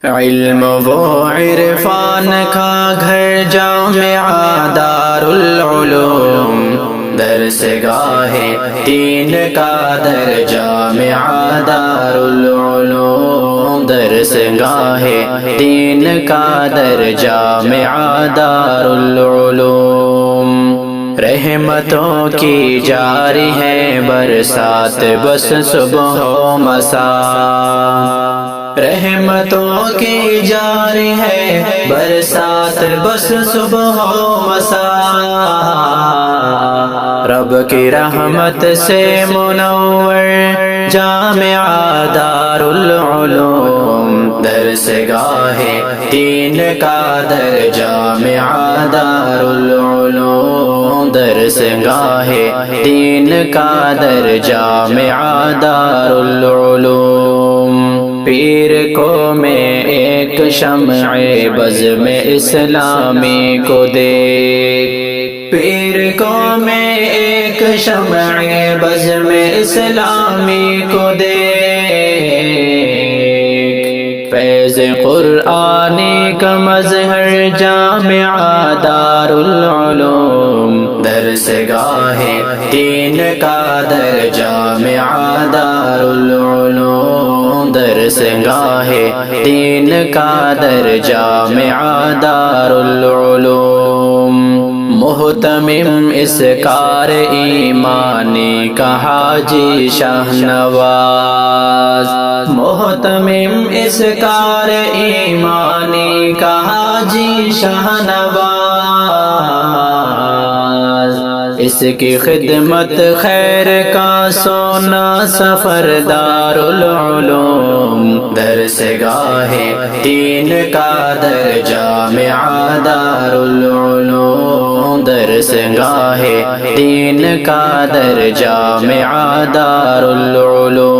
علم و عرفان کا گھر جامعہ دارالعلوم، درس گاہ دین کا در جامعہ دارالعلوم، درس گاہ دین کا در جامعہ دارالعلوم۔ رحمتوں کی جاری ہے برسات بس صبح و مساء، رحمتوں کی جاری ہے برسات بس صبح و مساء، رب کی رحمت سے منور جامعہ دارالعلوم، درس گاہ دین کا در جامعہ دارالعلوم، درس گاہ دین کا در جامعہ دارالعلوم۔ پیر کو میں ایک شمع بزم اسلامی کو دیکھ، پیر کو میں ایک شمع بزم اسلامی کو دیکھ، فیض قرآنی کا مظہر جامعہ دارالعلوم، درس گاہ دین کا در جامعہ دارالعلوم، درس گاہ دین کا در جامعہ دارالعلوم۔ محتمم اس کار ایمانی کا حاجی شاہ نواز، محتمم اس کار ایمانی کا حاجی شاہ نواز، اس کی خدمت خیر کا سونا سفر دارالعلوم، درس گاہ دین کا در جامعہ دارالعلوم، درس گاہ دین کا در جامعہ دارالعلوم۔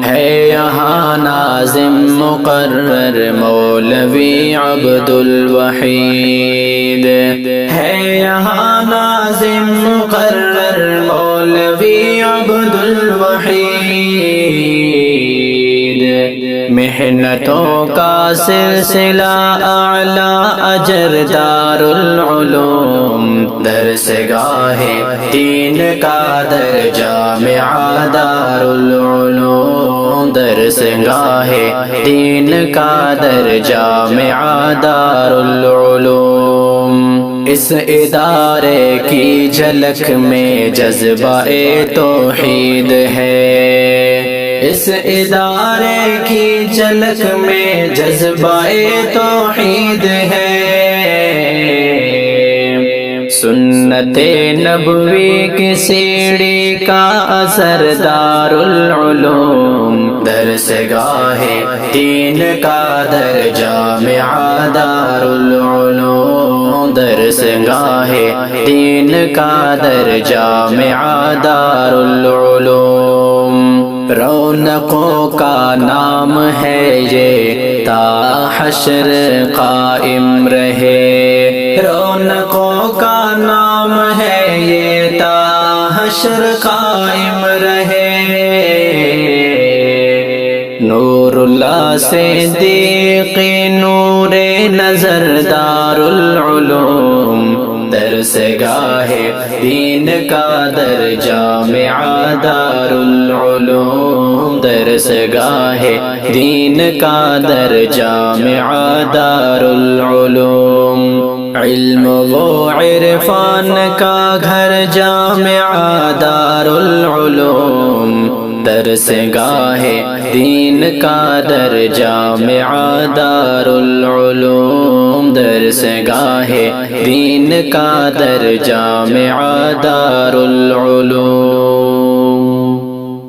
ہے یہاں ناظم مقرر مولوی عبدالوحید، ہے یہاں ناظم مقرر مولوی عبدالوحید، محنتوں کا سلسلہ اعلیٰ اجر دارالعلوم، درس گاہ دین کا در جامعہ دارالعلوم، درس گاہ دین کا در جامعہ دارالعلوم۔ اس ادارے کی جھلک میں جذبہ توحید ہے، اس ادارے کی جھلک میں جذبہ توحید ہے، سنت نبوی کی سیڑھی کا اثر دارالعلوم، درس گاہ دین کا در جامعہ دارالعلوم، درس گاہ دین کا در جامعہ دارالعلوم۔ رونقوں کا نام ہے یہ تا حشر قائم رہے، رونقوں کا نام ہے یہ تا حشر قائم رہے، نور اللہ صدیقی نور نظر دارالعلوم، درس گاہ دین کا در جامعہ دارالعلوم، درس گاہ دین کا در جامعہ دارالعلوم۔ علم و عرفان کا گھر جامعہ دارالعلوم، درس گاہ دین کا در جامعہ دارالعلوم، درس گاہ دین کا در جامعہ دارالعلوم۔